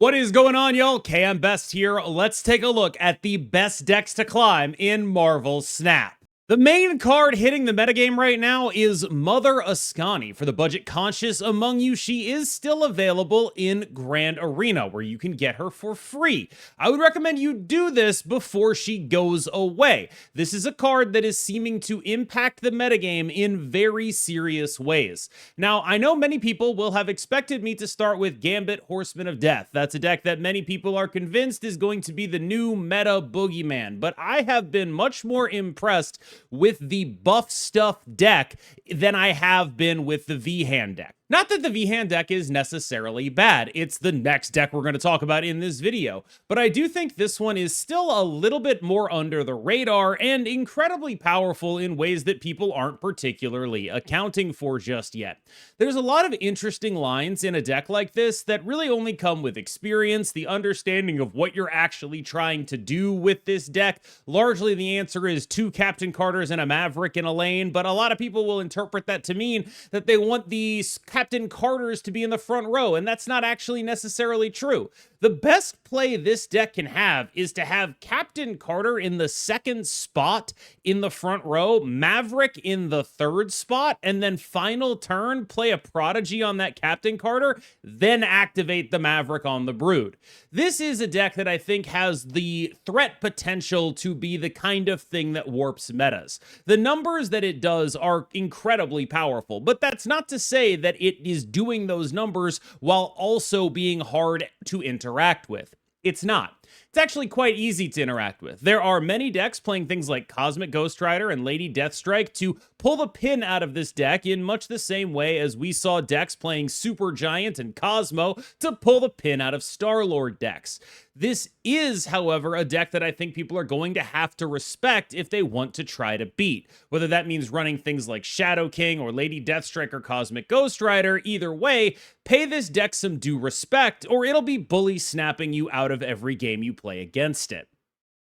What is going on, y'all? KMBest here. Let's take a look at the best decks to climb in Marvel Snap. The main card hitting the metagame right now is Mother Askani. For the budget conscious among you, she is still available in Grand Arena, where you can get her for free. I would recommend you do this before she goes away. This is a card that is seeming to impact the metagame in very serious ways. Now, I know many people will have expected me to start with Gambit, Horseman of Death. That's a deck that many people are convinced is going to be the new meta boogeyman, but I have been much more impressed with the buff stuff deck than I have been with the V-Hand deck. Not that the V-Hand deck is necessarily bad, it's the next deck we're going to talk about in this video, but I do think this one is still a little bit more under the radar and incredibly powerful in ways that people aren't particularly accounting for just yet. There's a lot of interesting lines in a deck like this that really only come with experience, the understanding of what you're actually trying to do with this deck. Largely the answer is 2 Captain Carters and a Maverick in a lane, but a lot of people will interpret that to mean that they want these Captain Carters to be in the front row, and that's not actually necessarily true. The best play this deck can have is to have Captain Carter in the 2nd spot in the front row, Maverick in the 3rd spot, and then final turn, play a Prodigy on that Captain Carter, then activate the Maverick on the Brood. This is a deck that I think has the threat potential to be the kind of thing that warps metas. The numbers that it does are incredibly powerful, but that's not to say that it is doing those numbers while also being hard to interact with. It's not. It's actually quite easy to interact with. There are many decks playing things like Cosmic Ghost Rider and Lady Deathstrike to pull the pin out of this deck in much the same way as we saw decks playing Supergiant and Cosmo to pull the pin out of Star-Lord decks. This is, however, a deck that I think people are going to have to respect if they want to try to beat. Whether that means running things like Shadow King or Lady Deathstrike or Cosmic Ghost Rider, either way, pay this deck some due respect or it'll be bully snapping you out of every game you play against it.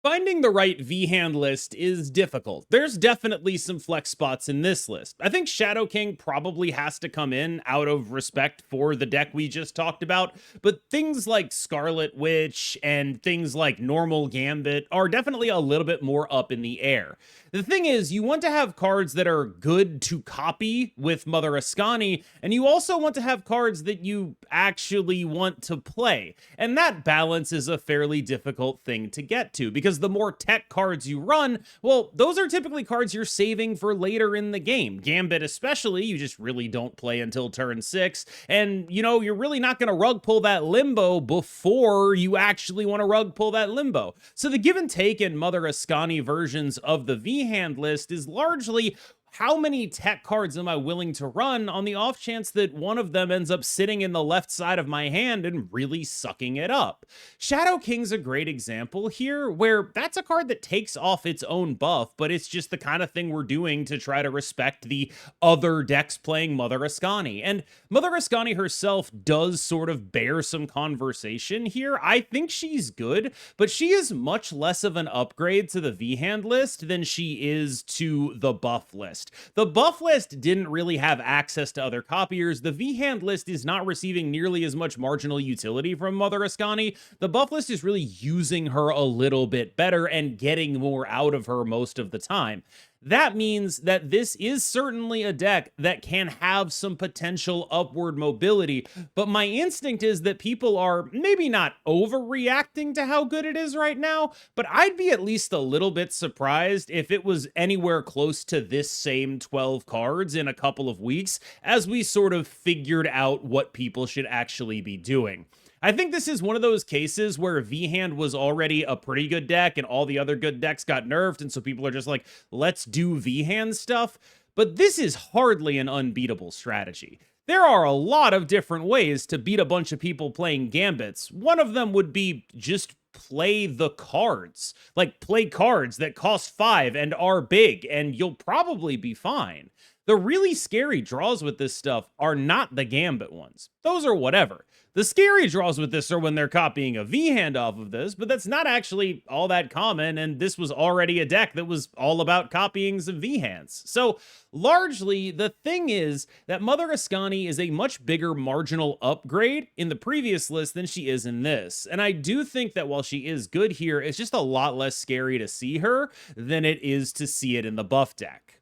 Finding the right V-Hand list is difficult. There's definitely some flex spots in this list. I think Shadow King probably has to come in out of respect for the deck we just talked about, but things like Scarlet Witch and things like normal Gambit are definitely a little bit more up in the air. The thing is, you want to have cards that are good to copy with Mother Askani, and you also want to have cards that you actually want to play. And that balance is a fairly difficult thing to get to, because the more tech cards you run, well, those are typically cards you're saving for later in the game. Gambit especially, you just really don't play until turn 6, and, you know, you're really not going to rug pull that Limbo before you actually want to rug pull that Limbo. So the give and take in Mother Askani versions of the V-Hand list is largely how many tech cards am I willing to run on the off chance that one of them ends up sitting in the left side of my hand and really sucking it up. Shadow King's a great example here, where that's a card that takes off its own buff, but it's just the kind of thing we're doing to try to respect the other decks playing Mother Askani. And Mother Askani herself does sort of bear some conversation here. I think she's good, but she is much less of an upgrade to the V-Hand list than she is to the buff list. The buff list didn't really have access to other copiers. The V-Hand list is not receiving nearly as much marginal utility from Mother Askani. The buff list is really using her a little bit better and getting more out of her most of the time. That means that this is certainly a deck that can have some potential upward mobility, but my instinct is that people are maybe not overreacting to how good it is right now, but I'd be at least a little bit surprised if it was anywhere close to this same 12 cards in a couple of weeks as we sort of figured out what people should actually be doing. I think this is one of those cases where V-Hand was already a pretty good deck and all the other good decks got nerfed, and so people are just like, let's do V-Hand stuff. But this is hardly an unbeatable strategy. There are a lot of different ways to beat a bunch of people playing Gambits. One of them would be just play the cards. Like, play cards that cost 5 and are big, and you'll probably be fine. The really scary draws with this stuff are not the Gambit ones. Those are whatever. The scary draws with this are when they're copying a V-hand off of this, but that's not actually all that common, and this was already a deck that was all about copying some V-hands. So, largely, the thing is that Mother Askani is a much bigger marginal upgrade in the previous list than she is in this. And I do think that while she is good here, it's just a lot less scary to see her than it is to see it in the buff deck.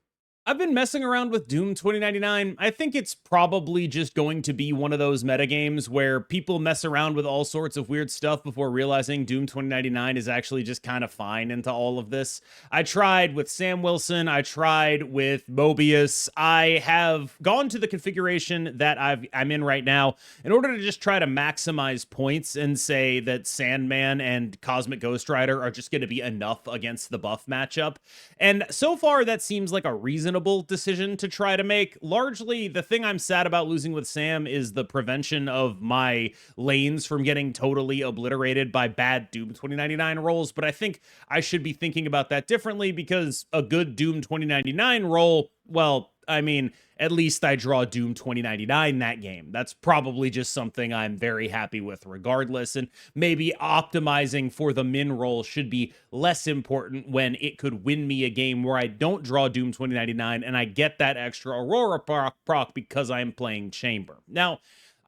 I've been messing around with Doom 2099. I think it's probably just going to be one of those metagames where people mess around with all sorts of weird stuff before realizing Doom 2099 is actually just kind of fine into all of this. I tried with Sam Wilson. I tried with Mobius. I have gone to the configuration that I'm in right now in order to just try to maximize points and say that Sandman and Cosmic Ghost Rider are just going to be enough against the buff matchup. And so far, that seems like a reasonable decision to try to make. Largely, the thing I'm sad about losing with Sam is the prevention of my lanes from getting totally obliterated by bad Doom 2099 rolls, but I think I should be thinking about that differently because a good Doom 2099 roll, well, I mean, at least I draw Doom 2099 that game. That's probably just something I'm very happy with regardless, and maybe optimizing for the min roll should be less important when it could win me a game where I don't draw Doom 2099 and I get that extra Aurora proc because I'm playing Chamber. Now,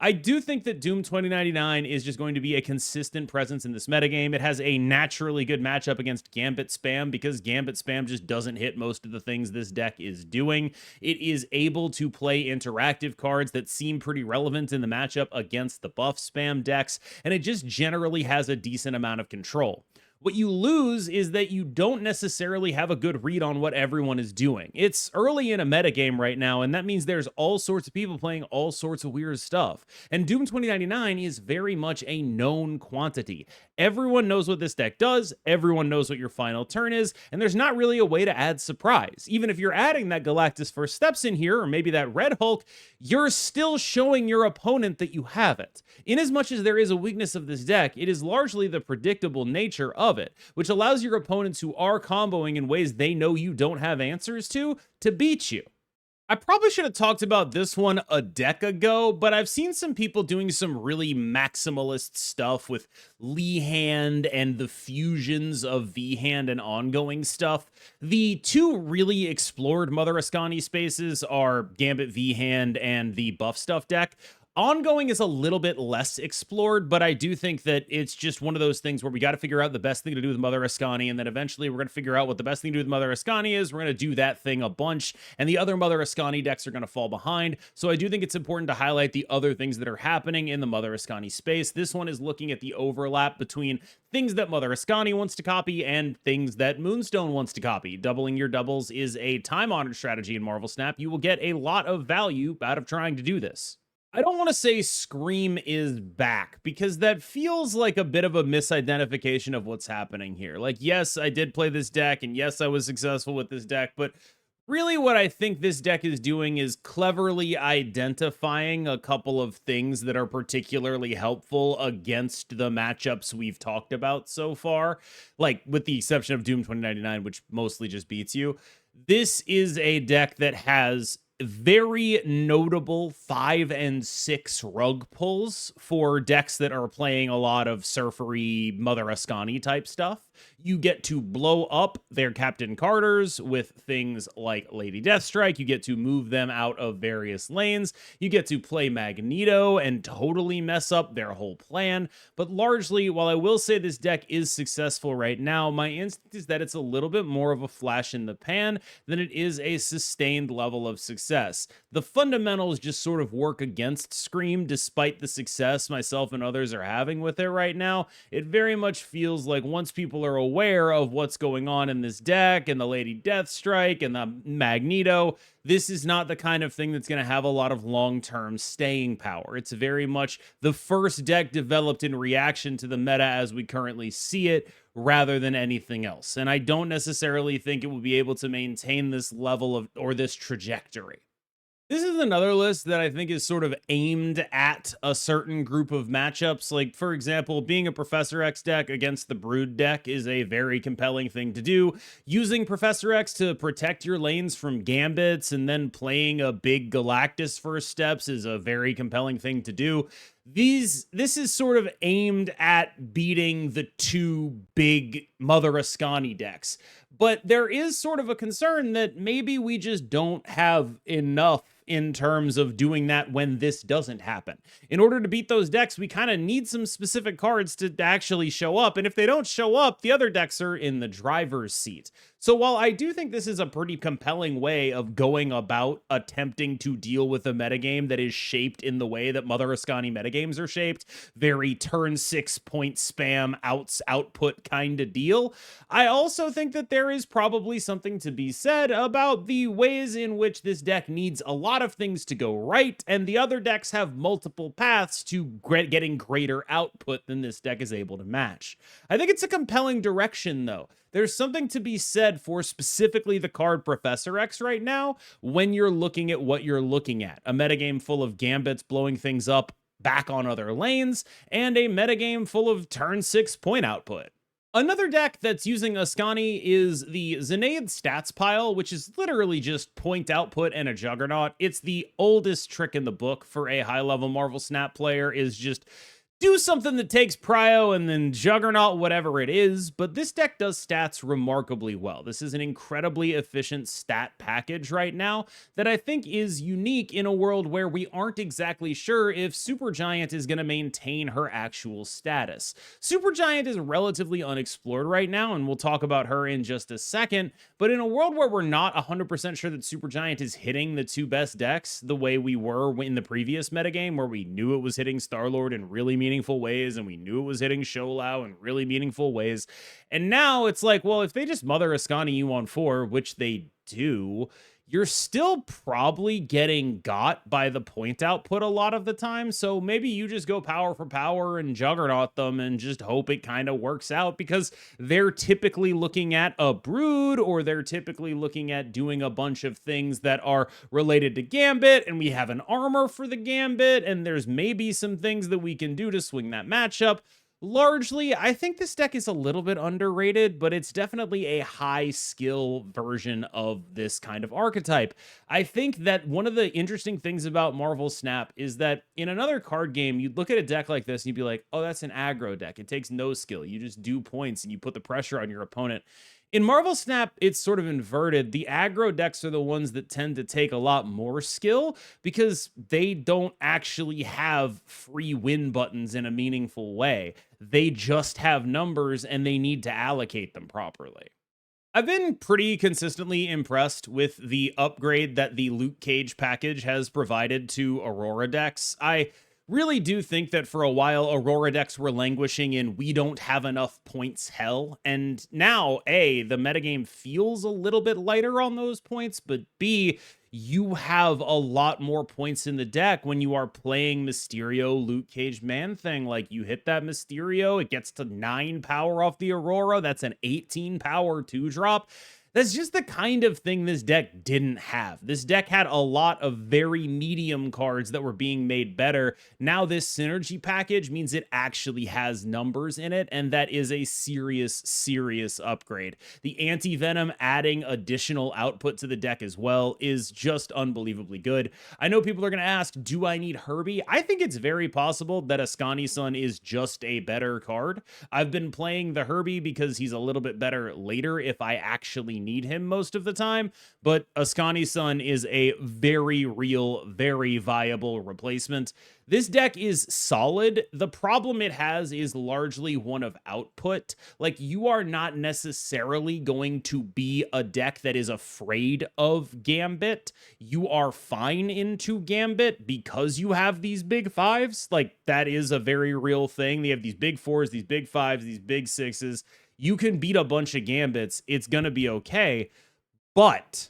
I do think that Doom 2099 is just going to be a consistent presence in this metagame. It has a naturally good matchup against Gambit spam because Gambit spam just doesn't hit most of the things this deck is doing. It is able to play interactive cards that seem pretty relevant in the matchup against the buff spam decks, and it just generally has a decent amount of control. What you lose is that you don't necessarily have a good read on what everyone is doing. It's early in a metagame right now, and that means there's all sorts of people playing all sorts of weird stuff. And Doom 2099 is very much a known quantity. Everyone knows what this deck does, everyone knows what your final turn is, and there's not really a way to add surprise. Even if you're adding that Galactus First Steps in here, or maybe that Red Hulk, you're still showing your opponent that you have it. Inasmuch as there is a weakness of this deck, it is largely the predictable nature of it, which allows your opponents who are comboing in ways they know you don't have answers to beat you. I probably should have talked about this one a deck ago, but I've seen some people doing some really maximalist stuff with Lee Hand and the fusions of V Hand and ongoing stuff. The two really explored Mother Askani spaces are Gambit V Hand and the buff stuff deck. Ongoing is a little bit less explored, but I do think that it's just one of those things where we got to figure out the best thing to do with Mother Askani, and then eventually we're going to figure out what the best thing to do with Mother Askani is. We're going to do that thing a bunch, and the other Mother Askani decks are going to fall behind. So I do think it's important to highlight the other things that are happening in the Mother Askani space. This one is looking at the overlap between things that Mother Askani wants to copy and things that Moonstone wants to copy. Doubling your doubles is a time-honored strategy in Marvel Snap. You will get a lot of value out of trying to do this. I don't want to say Scream is back because that feels like a bit of a misidentification of what's happening here. Like, yes, I did play this deck, and yes, I was successful with this deck, but really what I think this deck is doing is cleverly identifying a couple of things that are particularly helpful against the matchups we've talked about so far, like with the exception of Doom 2099, which mostly just beats you. This is a deck that has very notable 5 and 6 rug pulls for decks that are playing a lot of surfery Mother Askani type stuff. You get to blow up their Captain Carters with things like Lady Deathstrike. You get to move them out of various lanes. You get to play Magneto and totally mess up their whole plan. But largely, while I will say this deck is successful right now, my instinct is that it's a little bit more of a flash in the pan than it is a sustained level of success. The fundamentals just sort of work against Scream despite the success myself and others are having with it right now. It very much feels like once people are aware of what's going on in this deck and the Lady Deathstrike and the Magneto, this is not the kind of thing that's going to have a lot of long-term staying power. It's very much the first deck developed in reaction to the meta as we currently see it, rather than anything else. And I don't necessarily think it will be able to maintain this level of or this trajectory. This is another list that I think is sort of aimed at a certain group of matchups. Like, for example, being a Professor X deck against the Brood deck is a very compelling thing to do. Using Professor X to protect your lanes from Gambits and then playing a big Galactus first steps is a very compelling thing to do. This is sort of aimed at beating the two big Mother Askani decks. But there is sort of a concern that maybe we just don't have enough in terms of doing that when this doesn't happen. In order to beat those decks, we kind of need some specific cards to actually show up. And if they don't show up, the other decks are in the driver's seat. So while I do think this is a pretty compelling way of going about attempting to deal with a metagame that is shaped in the way that Mother Askani metagames are shaped, very turn 6 point spam output kind of deal, I also think that there is probably something to be said about the ways in which this deck needs a lot of things to go right, and the other decks have multiple paths to getting greater output than this deck is able to match. I think it's a compelling direction, though. There's something to be said for specifically the card Professor X right now when you're looking at what you're looking at. A metagame full of Gambits blowing things up back on other lanes, and a metagame full of turn 6 point output. Another deck that's using Askani is the Zenaid Stats Pile, which is literally just point output and a Juggernaut. It's the oldest trick in the book for a high-level Marvel Snap player, is just do something that takes prio and then Juggernaut whatever it is, but this deck does stats remarkably well. This is an incredibly efficient stat package right now that I think is unique in a world where we aren't exactly sure if Supergiant is going to maintain her actual status. Supergiant is relatively unexplored right now, and we'll talk about her in just a second, but in a world where we're not 100% sure that Supergiant is hitting the two best decks the way we were in the previous metagame, where we knew it was hitting Star-Lord in really meaningful ways, and we knew it was hitting Sholau in really meaningful ways. And now it's like, well, if they just Mother Askani you on 4, which they do, you're still probably getting got by the point output a lot of the time. So maybe you just go power for power and Juggernaut them and just hope it kind of works out, because they're typically looking at a Brood, or they're typically looking at doing a bunch of things that are related to Gambit, and we have an armor for the Gambit, and there's maybe some things that we can do to swing that matchup. Largely, I think this deck is a little bit underrated, but it's definitely a high skill version of this kind of archetype. I think that one of the interesting things about Marvel Snap is that in another card game, you'd look at a deck like this and you'd be like, oh, that's an aggro deck. It takes no skill. You just do points and you put the pressure on your opponent. In Marvel Snap, it's sort of inverted. The aggro decks are the ones that tend to take a lot more skill because they don't actually have free win buttons in a meaningful way. They just have numbers and they need to allocate them properly. I've been pretty consistently impressed with the upgrade that the Luke Cage package has provided to Aurora decks. I really do think that for a while Aurora decks were languishing in we don't have enough points hell, and now A, the metagame feels a little bit lighter on those points, but B, you have a lot more points in the deck when you are playing Mysterio, Luke Cage, Man-Thing. Like, you hit that Mysterio, it gets to 9 power off the Aurora, that's an 18 power 2-drop. That's just the kind of thing this deck didn't have. This deck had a lot of very medium cards that were being made better. Now this synergy package means it actually has numbers in it, and that is a serious, serious upgrade. The Anti-Venom adding additional output to the deck as well is just unbelievably good. I know people are going to ask, do I need H.E.R.B.I.E? I think it's very possible that Askani-san is just a better card. I've been playing the H.E.R.B.I.E because he's a little bit better later if I actually need him most of the time, but Askani-san is a very real, very viable replacement. This deck is solid. The problem it has is largely one of output. Like, you are not necessarily going to be a deck that is afraid of Gambit. You are fine into Gambit because you have these big 5s. Like, that is a very real thing. They have these big 4s, these big 5s, these big 6s. You can beat a bunch of Gambits. It's going to be okay. But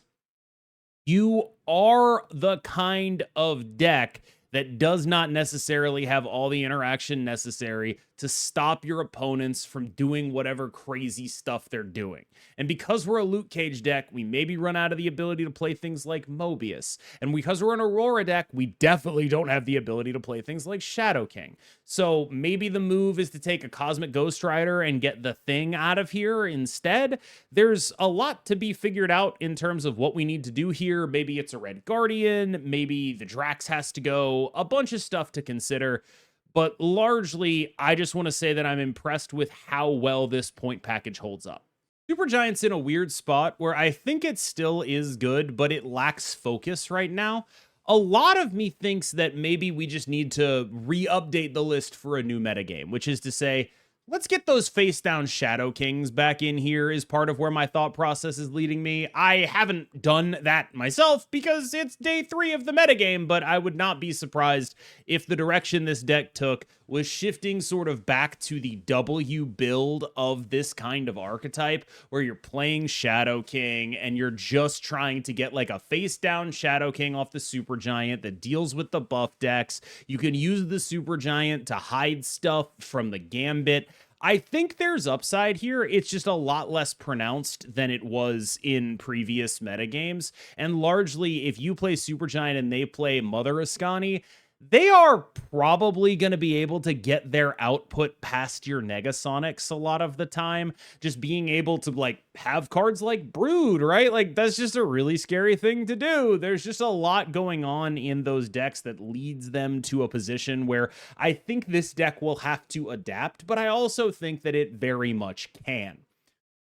you are the kind of deck that does not necessarily have all the interaction necessary to stop your opponents from doing whatever crazy stuff they're doing. And because we're a Luke Cage deck, we maybe run out of the ability to play things like Mobius. And because we're an Aurora deck, we definitely don't have the ability to play things like Shadow King. So maybe the move is to take a Cosmic Ghost Rider and get the Thing out of here instead. There's a lot to be figured out in terms of what we need to do here. Maybe it's a Red Guardian, maybe the Drax has to go, a bunch of stuff to consider. But largely, I just want to say that I'm impressed with how well this point package holds up. Supergiant's in a weird spot where I think it still is good, but it lacks focus right now. A lot of me thinks that maybe we just need to re-update the list for a new metagame, which is to say, let's get those face-down Shadow Kings back in here is part of where my thought process is leading me. I haven't done that myself because it's day 3 of the metagame, but I would not be surprised if the direction this deck took was shifting sort of back to the W build of this kind of archetype, where you're playing Shadow King and you're just trying to get like a face-down Shadow King off the Supergiant that deals with the buff decks. You can use the Supergiant to hide stuff from the Gambit. I think there's upside here. It's just a lot less pronounced than it was in previous metagames. And largely, if you play Supergiant and they play Mother Askani, they are probably going to be able to get their output past your Negasonics a lot of the time. Just being able to like have cards like Brood, right? Like that's just a really scary thing to do. There's just a lot going on in those decks that leads them to a position where I think this deck will have to adapt, but I also think that it very much can.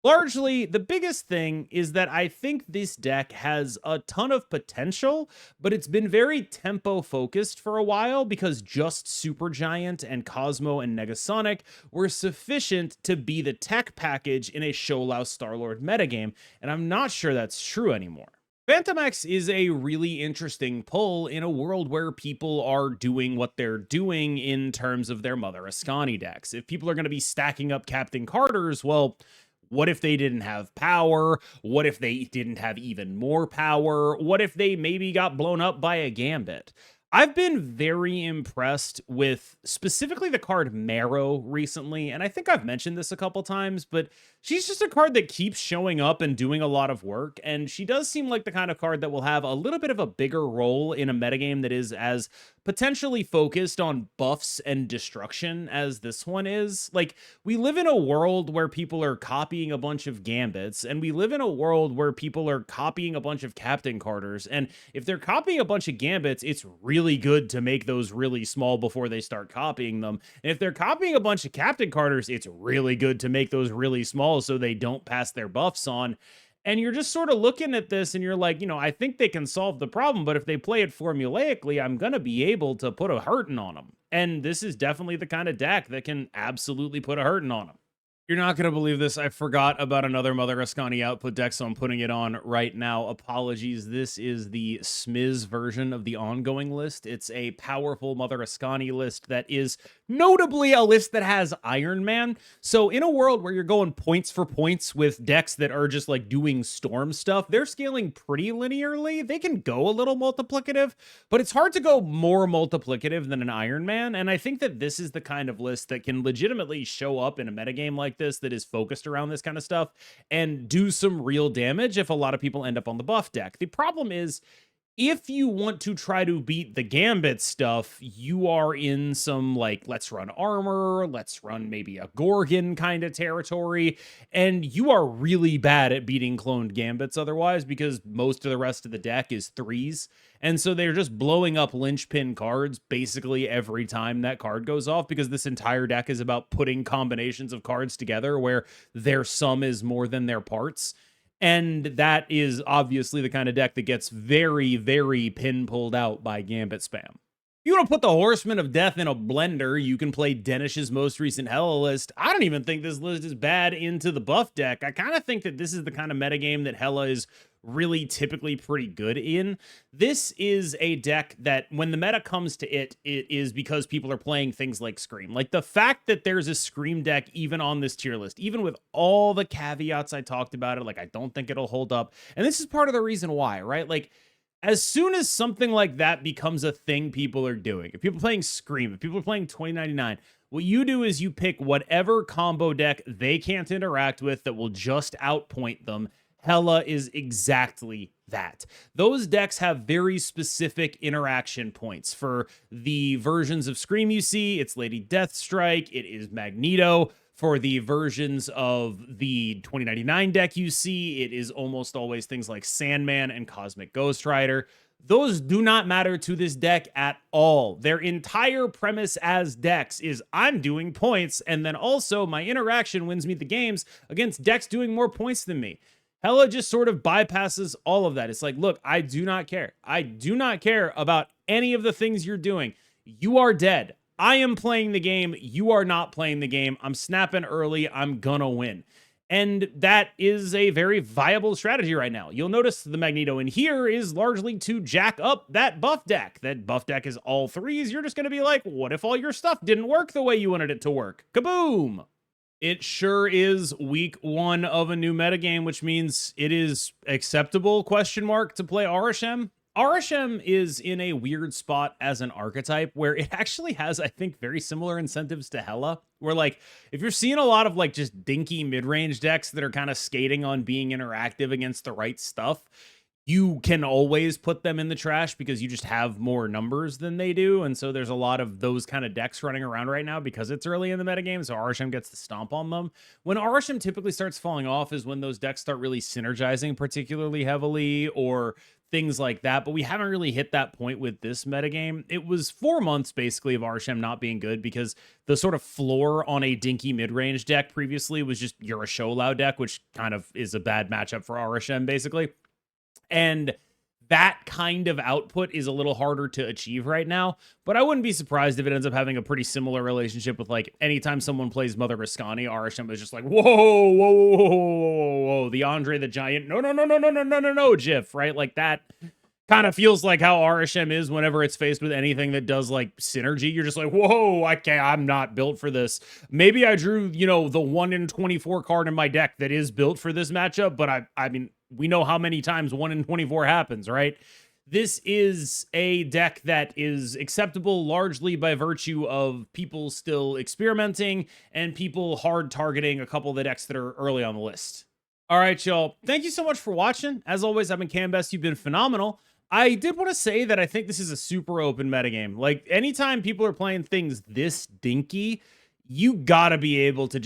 Largely, the biggest thing is that I think this deck has a ton of potential, but it's been very tempo-focused for a while because just Supergiant and Cosmo and Negasonic were sufficient to be the tech package in a Sholau Star-Lord metagame, and I'm not sure that's true anymore. Phantomex is a really interesting pull in a world where people are doing what they're doing in terms of their Mother Askani decks. If people are going to be stacking up Captain Carters, well, what if they didn't have power? What if they didn't have even more power? What if they maybe got blown up by a Gambit? I've been very impressed with specifically the card Marrow recently, and I think I've mentioned this a couple times, but she's just a card that keeps showing up and doing a lot of work, and she does seem like the kind of card that will have a little bit of a bigger role in a metagame that is as potentially focused on buffs and destruction as this one is. Like, we live in a world where people are copying a bunch of Gambits, and we live in a world where people are copying a bunch of Captain Carters, and if they're copying a bunch of Gambits, it's really good to make those really small before they start copying them. And if they're copying a bunch of Captain Carters, it's really good to make those really small so they don't pass their buffs on. And you're just sort of looking at this and you're like, you know, I think they can solve the problem, but if they play it formulaically, I'm going to be able to put a hurting on them. And this is definitely the kind of deck that can absolutely put a hurting on them. You're not going to believe this. I forgot about another Mother Askani output deck, so I'm putting it on right now. Apologies. This is the Smiz version of the ongoing list. It's a powerful Mother Askani list that is notably a list that has Iron Man. So in a world where you're going points for points with decks that are just like doing storm stuff, they're scaling pretty linearly. They can go a little multiplicative, but it's hard to go more multiplicative than an Iron Man. And I think that this is the kind of list that can legitimately show up in a metagame like this that is focused around this kind of stuff and do some real damage if a lot of people end up on the buff deck. The problem is, if you want to try to beat the Gambit stuff, you are in some, like, let's run armor, let's run maybe a Gorgon kind of territory, and you are really bad at beating cloned Gambits otherwise because most of the rest of the deck is 3s, and so they're just blowing up linchpin cards basically every time that card goes off because this entire deck is about putting combinations of cards together where their sum is more than their parts. And that is obviously the kind of deck that gets very, very pin-pulled out by Gambit spam. If you want to put the Horseman of Death in a blender, you can play Denish's most recent Hela list. I don't even think this list is bad into the buff deck. I kind of think that this is the kind of metagame that Hela is really typically pretty good in. This is a deck that when the meta comes to it, it is because people are playing things like Scream. Like the fact that there's a Scream deck even on this tier list, even with all the caveats I talked about it, like I don't think it'll hold up. And this is part of the reason why, right? Like as soon as something like that becomes a thing people are doing, if people are playing Scream, if people are playing 2099, What you do is you pick whatever combo deck they can't interact with that will just outpoint them. Hela is exactly that. Those decks have very specific interaction points. For the versions of Scream you see, it's Lady Deathstrike, it is Magneto. For the versions of the 2099 deck you see, it is almost always things like Sandman and Cosmic Ghost Rider. Those do not matter to this deck at all. Their entire premise as decks is I'm doing points, and then also my interaction wins me the games against decks doing more points than me. Hela just sort of bypasses all of that. It's like, look, I do not care. I do not care about any of the things you're doing. You are dead. I am playing the game. You are not playing the game. I'm snapping early. I'm gonna win. And that is a very viable strategy right now. You'll notice the Magneto in here is largely to jack up that buff deck. That buff deck is all threes. You're just going to be like, what if all your stuff didn't work the way you wanted it to work? Kaboom! It sure is week 1 of a new metagame, which means it is acceptable, question mark, to play H.E.R.B.I.E. H.E.R.B.I.E is in a weird spot as an archetype where it actually has, I think, very similar incentives to Hela, where like, if you're seeing a lot of like just dinky mid-range decks that are kind of skating on being interactive against the right stuff, you can always put them in the trash because you just have more numbers than they do. And so there's a lot of those kind of decks running around right now because it's early in the metagame, so H.E.R.B.I.E gets to stomp on them. When H.E.R.B.I.E typically starts falling off is when those decks start really synergizing particularly heavily or things like that, but we haven't really hit that point with this metagame. It was 4 months basically of H.E.R.B.I.E not being good because the sort of floor on a dinky mid-range deck previously was just you're a show loud deck, which kind of is a bad matchup for H.E.R.B.I.E basically. And that kind of output is a little harder to achieve right now, but I wouldn't be surprised if it ends up having a pretty similar relationship with like anytime someone plays Mother Askani, H.E.R.B.I.E is just like, whoa, whoa, whoa, whoa, whoa, whoa, the Andre the Giant, no, GIF, right? Like that kind of feels like how H.E.R.B.I.E is whenever it's faced with anything that does like synergy. You're just like, whoa, I'm not built for this. Maybe I drew, the 1 in 24 card in my deck that is built for this matchup, but I mean, we know how many times 1 in 24 happens, right? This is a deck that is acceptable largely by virtue of people still experimenting and people hard targeting a couple of the decks that are early on the list. All right, y'all. Thank you so much for watching. As always, I've been KMBest. You've been phenomenal. I did want to say that I think this is a super open metagame. Like, anytime people are playing things this dinky, you gotta be able to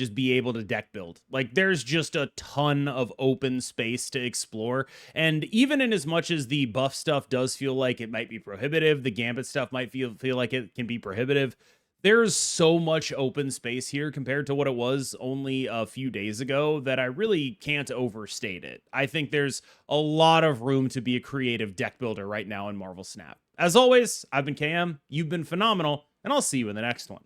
deck build. Like, there's just a ton of open space to explore. And even in as much as the buff stuff does feel like it might be prohibitive, the Gambit stuff might feel like it can be prohibitive, there's so much open space here compared to what it was only a few days ago that I really can't overstate it. I think there's a lot of room to be a creative deck builder right now in Marvel Snap. As always, I've been KM, you've been phenomenal, and I'll see you in the next one.